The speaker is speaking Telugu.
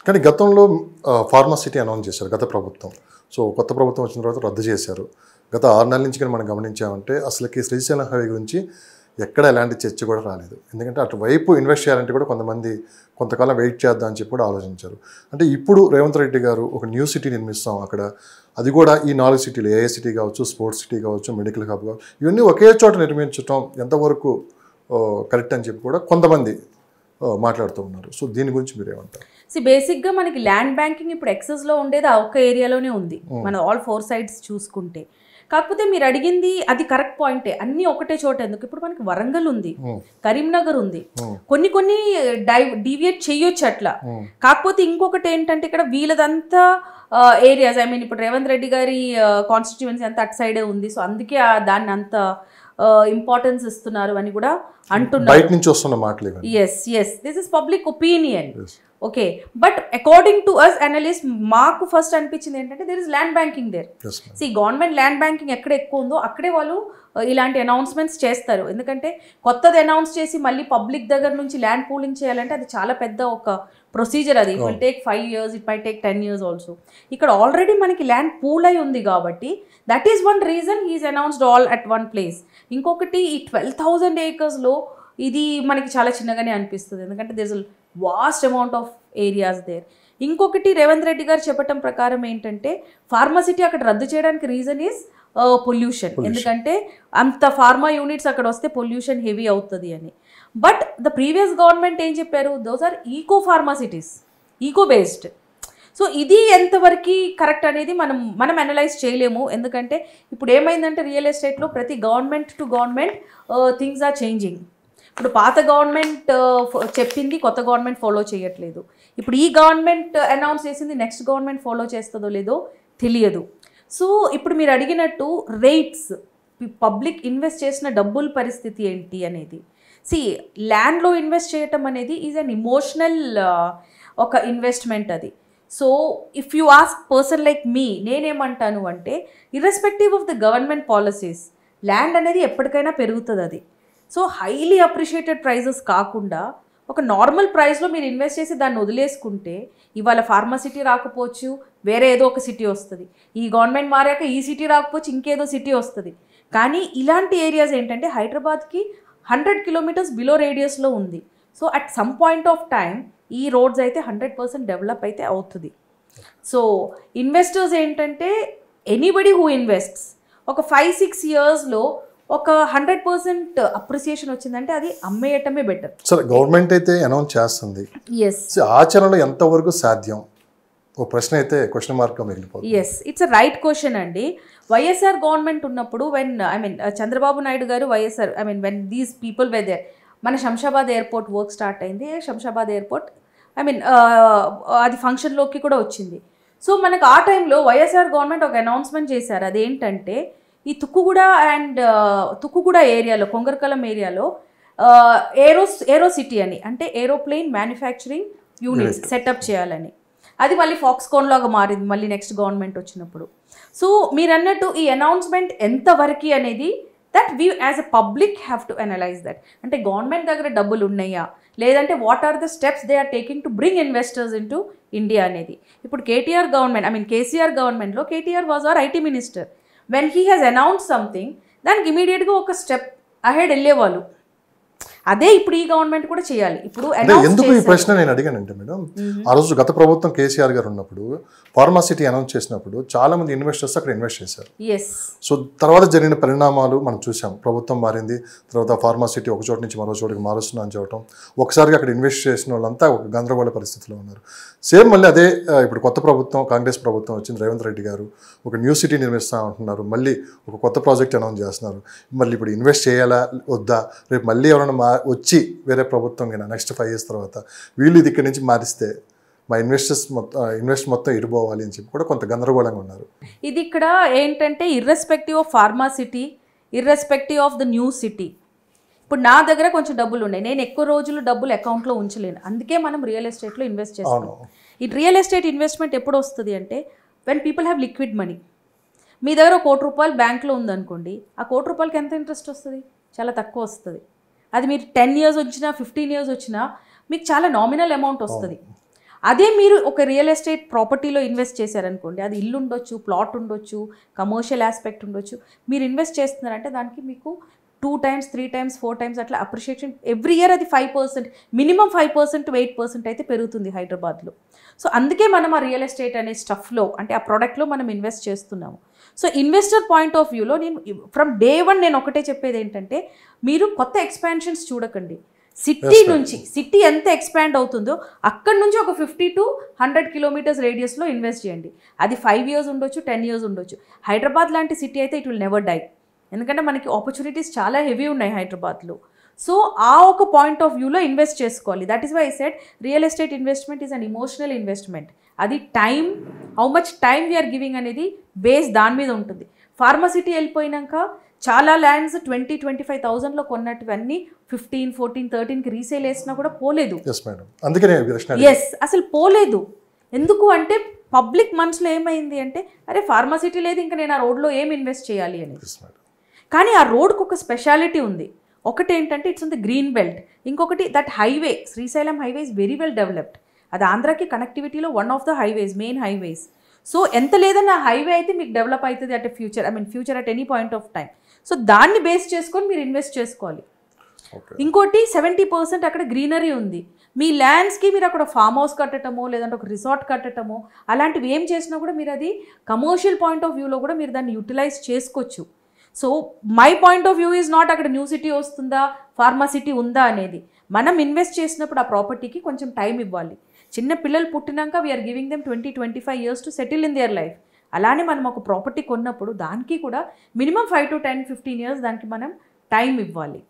కానీ గతంలో ఫార్మాసిటీ అనౌన్స్ చేశారు గత ప్రభుత్వం. సో కొత్త ప్రభుత్వం వచ్చిన తర్వాత రద్దు చేశారు. గత 6 నెలల నుంచి కానీ మనం గమనించామంటే అసలుకి శ్రీశైలం హైవే గురించి ఎక్కడ ఎలాంటి చర్చ కూడా రాలేదు. ఎందుకంటే అటువైపు ఇన్వెస్ట్ చేయాలంటే కూడా కొంతమంది కొంతకాలం వెయిట్ చేద్దాం అని చెప్పి కూడా ఆలోచించారు. అంటే ఇప్పుడు రేవంత్ రెడ్డి గారు ఒక న్యూ సిటీ నిర్మిస్తాం అక్కడ, అది కూడా ఈ 4 సిటీలు ఏఏ సిటీ కావచ్చు, స్పోర్ట్స్ సిటీ కావచ్చు, మెడికల్ హబ్ కావచ్చు, ఇవన్నీ ఒకే చోట నిర్మించడం ఎంతవరకు కరెక్ట్ అని చెప్పి కూడా కొంతమంది మాట్లాడుతూ ఉన్నారు. సో దీని గురించి మీరు ఏమంటారు? బేసిక్గా మనకి ల్యాండ్ బ్యాంకింగ్ ఇప్పుడు ఎక్సెస్లో ఉండేది ఆ ఒక్క ఏరియాలోనే ఉంది, మన ఆల్ 4 సైడ్స్ చూసుకుంటే. కాకపోతే మీరు అడిగింది అది కరెక్ట్ పాయింటే, అన్నీ ఒకటే చోట ఎందుకు. ఇప్పుడు మనకి వరంగల్ ఉంది, కరీంనగర్ ఉంది, కొన్ని డీవియేట్ చేయొచ్చు అట్లా. కాకపోతే ఇంకొకటి ఏంటంటే ఇక్కడ వీళ్ళదంతా ఏరియాస్, ఐ మీన్ ఇప్పుడు రేవంత్ రెడ్డి గారి కాన్స్టిట్యుయెన్సీ అంతా అటు సైడే ఉంది. సో అందుకే దాన్ని అంత ఇంపార్టెన్స్ ఇస్తున్నారు అని కూడా అంటున్నారు. Yes this is public opinion. Okay, but according to us analyst మాకు ఫస్ట్ అనిపించింది ఏంటంటే there is land banking there. Government land banking ఎక్కడ ఎక్కువ ఉందో అక్కడే వాళ్ళు ఇలాంటి అనౌన్స్మెంట్స్ చేస్తారు. ఎందుకంటే కొత్తది అనౌన్స్ చేసి మళ్ళీ పబ్లిక్ దగ్గర నుంచి ల్యాండ్ పూలింగ్ చేయాలంటే అది చాలా పెద్ద ఒక ప్రొసీజర్. అది it will take 5 years, it my take 10 years also. ఇక్కడ ఆల్రెడీ మనకి ల్యాండ్ పూల్ అయి ఉంది కాబట్టి that is one reason he's announced all at one place. ఇంకొకటి ఈ 12,000 acres ఇది మనకి చాలా చిన్నగానే అనిపిస్తుంది, ఎందుకంటే there is vast amount of areas there. ఇంకొకటి రేవంత్ రెడ్డి గారు చెప్పటం ప్రకారం ఏంటంటే ఫార్మాసిటీ అక్కడ రద్దు చేయడానికి రీజన్ ఈజ్ పొల్యూషన్. ఎందుకంటే అంత ఫార్మా యూనిట్స్ అక్కడ వస్తే పొల్యూషన్ హెవీ అవుతుంది అని. బట్ ద ప్రీవియస్ గవర్నమెంట్ ఏం చెప్పారు, those are eco pharma cities, eco based. So ఇది ఎంతవరకు కరెక్ట్ అనేది మనం అనలైజ్ చేయలేము. ఎందుకంటే ఇప్పుడు ఏమైందంటే రియల్ ఎస్టేట్లో ప్రతి government to government things are changing. ఇప్పుడు పాత గవర్నమెంట్ చెప్పింది కొత్త గవర్నమెంట్ ఫాలో చేయట్లేదు. ఇప్పుడు ఈ గవర్నమెంట్ అనౌన్స్ చేసింది నెక్స్ట్ గవర్నమెంట్ ఫాలో చేస్తుందో లేదో తెలియదు. సో ఇప్పుడు మీరు అడిగినట్టు రేట్స్, పబ్లిక్ ఇన్వెస్ట్ చేసిన డబ్బుల పరిస్థితి ఏంటి అనేది. ల్యాండ్లో ఇన్వెస్ట్ చేయటం అనేది ఈజ్ అన్ ఇమోషనల్ ఒక ఇన్వెస్ట్మెంట్ అది. So if you ask person like me, నేనేమంటాను అంటే irrespective of the government policies land అనేది ఎప్పటికైనా పెరుగుతుంది అది. సో హైలీ అప్రిషియేటెడ్ ప్రైజెస్ కాకుండా ఒక నార్మల్ ప్రైస్లో మీరు ఇన్వెస్ట్ చేసి దాన్ని వదిలేసుకుంటే ఇవాళ ఫార్మాసిటీ రాకపోవచ్చు, వేరే ఏదో ఒక సిటీ వస్తుంది. ఈ గవర్నమెంట్ మారాక ఈ సిటీ రాకపోవచ్చు, ఇంకేదో సిటీ వస్తుంది. కానీ ఇలాంటి ఏరియాస్ ఏంటంటే హైదరాబాద్కి 100 kilometers బిలో రేడియస్లో ఉంది. So at some point of time ఈ రోడ్స్ అయితే 100% డెవలప్ అయితే అవుతుంది. సో ఇన్వెస్టర్స్ ఏంటంటే ఎనీబడి హూ ఇన్వెస్ట్స్ ఒక 5-6 yearsలో ఒక 100% అప్రిసియేషన్ వచ్చిందంటే అది అమ్మేయటమే బెటర్. సరే, గవర్నమెంట్ అయితే అనౌన్స్ చేస్తుంది, ఆచరణలో ఎంతవరకు సాధ్యం ఓ ప్రశ్న అయితే క్వశ్చన్ మార్క్గా మిగిలిపోతుంది. ఇట్స్ అ రైట్ క్వశ్చన్ అండి. వైఎస్ఆర్ గవర్నమెంట్ ఉన్నప్పుడు చంద్రబాబు నాయుడు గారు YSR when these people were there, మన శంషాబాద్ ఎయిర్పోర్ట్ వర్క్ స్టార్ట్ అయింది. శంషాబాద్ ఎయిర్పోర్ట్ అది ఫంక్షన్లోకి కూడా వచ్చింది. సో మనకు ఆ టైంలో వైఎస్ఆర్ గవర్నమెంట్ ఒక అనౌన్స్మెంట్ చేశారు. అదేంటంటే ఈ తుక్కుగూడ ఏరియాలో, కొంగరకలం ఏరియాలో ఏరో సిటీ అని, అంటే ఏరోప్లేన్ మ్యానుఫ్యాక్చరింగ్ యూనిట్స్ సెటప్ చేయాలని. అది మళ్ళీ ఫాక్స్కాన్ లాగా మారింది మళ్ళీ నెక్స్ట్ గవర్నమెంట్ వచ్చినప్పుడు. సో మీరు అన్నట్టు ఈ అనౌన్స్మెంట్ ఎంతవరకు అనేది that we as a public have to analyse that. అంటే గవర్నమెంట్ దగ్గర డబ్బులు ఉన్నాయా, లేదంటే what are the steps they are taking to bring investors in to India అనేది. ఇప్పుడు కేటీఆర్ గవర్నమెంట్ కేసీఆర్ గవర్నమెంట్లో KTR was our IT minister. When he has announce something దానికి ఇమీడియట్గా ఒక స్టెప్ అహెడ్ వెళ్ళేవాళ్ళు. అదే ఇప్పుడు ఈ గవర్నమెంట్ కూడా చేయాలి. ఇప్పుడు ఎందుకు ఈ ప్రశ్న నేను అడిగానంటే మేడం, ఆ రోజు గత ప్రభుత్వం కేసీఆర్ గారు ఉన్నప్పుడు ఫార్మాసిటీ అనౌన్స్ చేసినప్పుడు చాలా మంది ఇన్వెస్టర్స్ అక్కడ ఇన్వెస్ట్ చేశారు. సో తర్వాత జరిగిన పరిణామాలు మనం చూసాం. ప్రభుత్వం మారింది, తర్వాత ఫార్మాసిటీ ఒక చోట నుంచి మరో చోటికి మారుస్తున్నా అని చెప్పడం, ఒకసారిగా అక్కడ ఇన్వెస్ట్ చేసిన వాళ్ళంతా ఒక గందరగోళ పరిస్థితిలో ఉన్నారు. సేమ్ మళ్ళీ అదే ఇప్పుడు కొత్త ప్రభుత్వం, కాంగ్రెస్ ప్రభుత్వం వచ్చింది, రేవంత్ రెడ్డి గారు ఒక న్యూ సిటీ నిర్మిస్తా ఉంటున్నారు, మళ్ళీ ఒక కొత్త ప్రాజెక్ట్ అనౌన్స్ చేస్తున్నారు. మళ్ళీ ఇప్పుడు ఇన్వెస్ట్ చేయాలా వద్దా, రేపు మళ్ళీ ఎవరైనా వచ్చి వేరే ప్రభుత్వం కింద నెక్స్ట్ 5 years తర్వాత వీళ్ళు ఇది ఇక్కడి నుంచి మారిస్తే మా ఇన్వెస్ట్ మొత్తం ఇరుపోవాలి అని చెప్పి కూడా కొంత గందరగోళంగా ఉన్నారు. ఇది ఇక్కడ ఏంటంటే irrespective of pharma city, irrespective of the new city, ఇప్పుడు నా దగ్గర కొంచెం డబ్బులు ఉన్నాయి, నేను ఎక్కువ రోజులు డబ్బులు అకౌంట్లో ఉంచలేను, అందుకే మనం రియల్ ఎస్టేట్లో ఇన్వెస్ట్ చేస్తాం. ఈ రియల్ ఎస్టేట్ ఇన్వెస్ట్మెంట్ ఎప్పుడు వస్తుంది అంటే when people have liquid money. మీ దగ్గర 1 కోటి రూపాయలు బ్యాంక్లో ఉందనుకోండి, ఆ 1 కోటి రూపాయలకి ఎంత ఇంట్రెస్ట్ వస్తుంది? చాలా తక్కువ వస్తుంది. అది మీరు 10 years వచ్చినా 15 years వచ్చినా మీకు చాలా నామినల్ అమౌంట్ వస్తుంది. అదే మీరు ఒక రియల్ ఎస్టేట్ ప్రాపర్టీలో ఇన్వెస్ట్ చేశారనుకోండి, అది ఇల్లు ఉండొచ్చు, ప్లాట్ ఉండొచ్చు, కమర్షియల్ ఆస్పెక్ట్ ఉండొచ్చు, మీరు ఇన్వెస్ట్ చేస్తున్నారంటే దానికి మీకు 2 times 3 times 4 times అట్లా అప్రిషియేషన్ ఎవ్రీ ఇయర్ అది 5%, మినిమం 5% to 8% అయితే పెరుగుతుంది హైదరాబాద్లో. సో అందుకే మనం ఆ రియల్ ఎస్టేట్ అనే స్టఫ్లో, అంటే ఆ ప్రోడక్ట్లో మనం ఇన్వెస్ట్ చేస్తున్నాము. సో ఇన్వెస్టర్ పాయింట్ ఆఫ్ వ్యూలో నేను ఫ్రమ్ డే 1 నేను ఒకటే చెప్పేది ఏంటంటే, మీరు కొత్త ఎక్స్పాన్షన్స్ చూడకండి. సిటీ నుంచి, సిటీ ఎంత ఎక్స్పాండ్ అవుతుందో అక్కడి నుంచి ఒక 50 to 100 kilometers రేడియస్లో ఇన్వెస్ట్ చేయండి. అది 5 years ఉండొచ్చు, 10 years ఉండొచ్చు. హైదరాబాద్ లాంటి సిటీ అయితే ఇట్ విల్ నెవర్ డై. ఎందుకంటే మనకి ఆపర్చునిటీస్ చాలా హెవీ ఉన్నాయి హైదరాబాద్లో. సో ఆ ఒక పాయింట్ ఆఫ్ వ్యూలో ఇన్వెస్ట్ చేసుకోవాలి. That is why I said real estate investment is an emotional investment. అది time, how much time we're giving అనేది బేస్ దాని మీద ఉంటుంది. ఫార్మసిటీ వెళ్ళిపోయినాక చాలా ల్యాండ్స్ 20-25,000లో కొన్నట్టువన్నీ 15, 14, 13కి రీసేల్ వేసినా కూడా పోలేదు. ఎస్, అసలు పోలేదు. ఎందుకు అంటే పబ్లిక్ మనసులో ఏమైంది అంటే, అరే ఫార్మసిటీ లేదు, ఇంకా నేను ఆ రోడ్లో ఏం ఇన్వెస్ట్ చేయాలి అని. కానీ ఆ రోడ్కి ఒక స్పెషాలిటీ ఉంది. ఒకటి ఏంటంటే it's on the green belt, ఇంకొకటి that highway, Srisailam highway is very well developed. అది ఆంధ్రాకి కనెక్టివిటీలో one of the highways, main highways. So ఎంత లేదన్నా హైవే అయితే మీకు డెవలప్ అవుతుంది at future at any point of time. So దాన్ని బేస్ చేసుకొని మీరు ఇన్వెస్ట్ చేసుకోవాలి. ఇంకోటి 70% అక్కడ గ్రీనరీ ఉంది. మీ ల్యాండ్స్కి మీరు అక్కడ ఫామ్ హౌస్ కట్టడమో, లేదంటే ఒక రిసార్ట్ కట్టడమో, అలాంటివి ఏం చేసినా కూడా మీరు అది కమర్షియల్ పాయింట్ ఆఫ్ వ్యూలో కూడా మీరు దాన్ని యూటిలైజ్ చేసుకోవచ్చు. So my point of view is not అక్కడ న్యూ సిటీ వస్తుందా, ఫార్మాసిటీ ఉందా అనేది. మనం ఇన్వెస్ట్ చేసినప్పుడు ఆ ప్రాపర్టీకి కొంచెం టైం ఇవ్వాలి. చిన్న పిల్లలు పుట్టినాక we're giving them 20-25 years to settle in their life. అలానే మనం ఒక ప్రాపర్టీ కొన్నప్పుడు దానికి కూడా మినిమం 5 to 10-15 years దానికి మనం టైం ఇవ్వాలి.